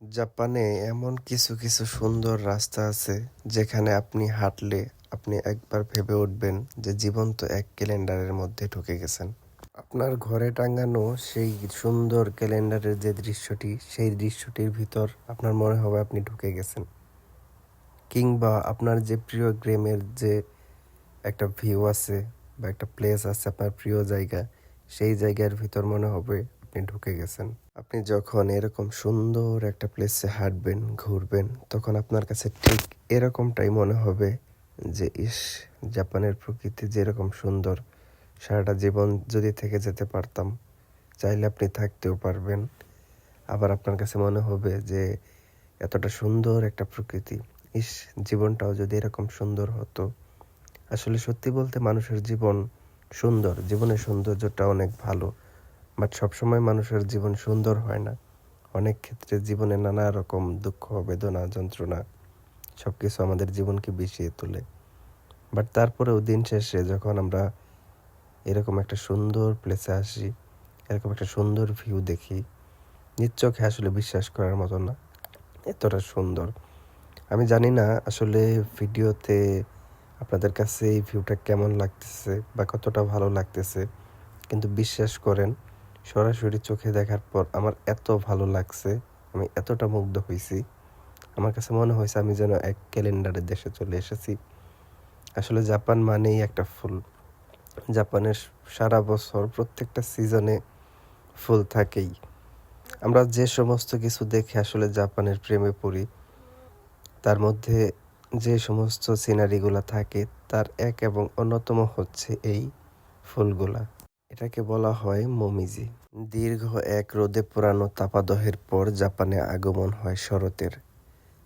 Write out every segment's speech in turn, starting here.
জাপানে এমন কিছু কিছু সুন্দর রাস্তা আছে যেখানে আপনি হাঁটলে আপনি একবার ভেবে উঠবেন যে জীবন্ত এক ক্যালেন্ডারের মধ্যে ঢুকে গেছেন। আপনার ঘরে টাঙানো সেই সুন্দর ক্যালেন্ডারের যে দৃশ্যটি, সেই দৃশ্যটির ভিতর আপনার মনে হবে আপনি ঢুকে গেছেন। কিংবা আপনার যে প্রিয় গেমের যে একটা ভিউ আছে বা একটা প্লেস আছে, আপনার প্রিয় জায়গা, সেই জায়গার ভিতর মনে হবে আপনি ঢুকে গেছেন। আপনি যখন এরকম সুন্দর একটা প্লেসে হাঁটবেন, ঘুরবেন, তখন আপনার কাছে ঠিক এরকমটাই মনে হবে যে ইস, জাপানের প্রকৃতি যেরকম সুন্দর, সারাটা জীবন যদি থেকে যেতে পারতাম, চাইলে আপনি থাকতেও পারবেন। আবার আপনার কাছে মনে হবে যে এতটা সুন্দর একটা প্রকৃতি, ইস, জীবনটাও যদি এরকম সুন্দর হতো। আসলে সত্যি বলতে মানুষের জীবন সুন্দর, জীবনের সৌন্দর্যটা অনেক ভালো, বাট সবসময় মানুষের জীবন সুন্দর হয় না। অনেক ক্ষেত্রে জীবনে নানা রকম দুঃখ, বেদনা, যন্ত্রণা সবকিছু আমাদের জীবনকে বিষিয়ে তোলে। বাট তারপরেও দিন শেষে যখন আমরা এরকম একটা সুন্দর প্লেসে আসি, এরকম একটা সুন্দর ভিউ দেখি, নিজ চোখে আসলে বিশ্বাস করার মতো না, এতটা সুন্দর। আমি জানি না আসলে ভিডিওতে আপনাদের কাছে এই ভিউটা কেমন লাগতেছে বা কতটা ভালো লাগতেছে, কিন্তু বিশ্বাস করেন, সরাসরি চোখে দেখার পর আমার এত ভালো লাগছে, আমি এতটা মুগ্ধ হয়েছি, আমার কাছে মনে হয়েছে আমি যেন এক ক্যালেন্ডারের দেশে চলে এসেছি। আসলে জাপান মানেই একটা ফুল। জাপানের সারা বছর প্রত্যেকটা সিজনে ফুল থাকেই। আমরা যে সমস্ত কিছু দেখে আসলে জাপানের প্রেমে পড়ি, তার মধ্যে যে সমস্ত সিনারিগুলা থাকে তার এক এবং অন্যতম হচ্ছে এই ফুলগুলা। এটাকে বলা হয় মোমিজি। দীর্ঘ এক রোদে পোড়ানো তাপাদহের পর জাপানে আগমন হয় শরতের।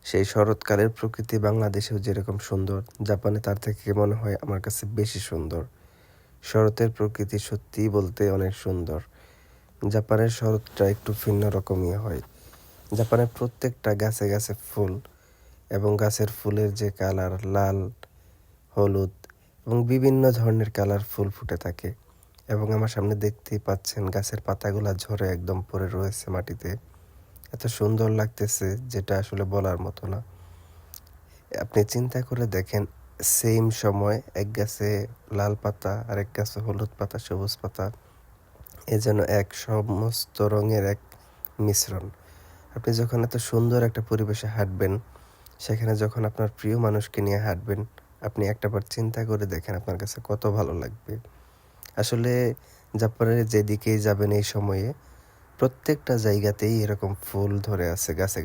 সেই শরৎকালের প্রকৃতি বাংলাদেশেও যেরকম সুন্দর, জাপানে তার থেকে মনে হয় আমার কাছে বেশি সুন্দর। শরতের প্রকৃতি সত্যিই বলতে অনেক সুন্দর। জাপানের শরৎটা একটু ভিন্ন রকমই হয়। জাপানের প্রত্যেকটা গাছে গাছে ফুল, এবং গাছের ফুলের যে কালার, লাল, হলুদ এবং বিভিন্ন ধরনের কালার ফুল ফুটে থাকে। এবং আমার সামনে দেখতেই পাচ্ছেন গাছের পাতাগুলা ঝরে একদম পড়ে রয়েছে মাটিতে। এত সুন্দর লাগতেছে যেটা আসলে বলার মতো না। আপনি চিন্তা করে দেখেন, সেম সময় এক গাছে লাল পাতা আর এক গাছে হলুদ পাতা, সবুজ পাতা, এ যেন এক সমস্ত রঙের এক মিশ্রণ। আপনি যখন এত সুন্দর একটা পরিবেশে হাঁটবেন, সেখানে যখন আপনার প্রিয় মানুষকে নিয়ে হাঁটবেন, আপনি একটাবার চিন্তা করে দেখেন আপনার কাছে কত ভালো লাগবে। আসলে জাপানের যেদিকেই যাবেন এই সময়ে প্রত্যেকটা জায়গাতেই এরকম ফুল ধরে আছে গাছে গাছে।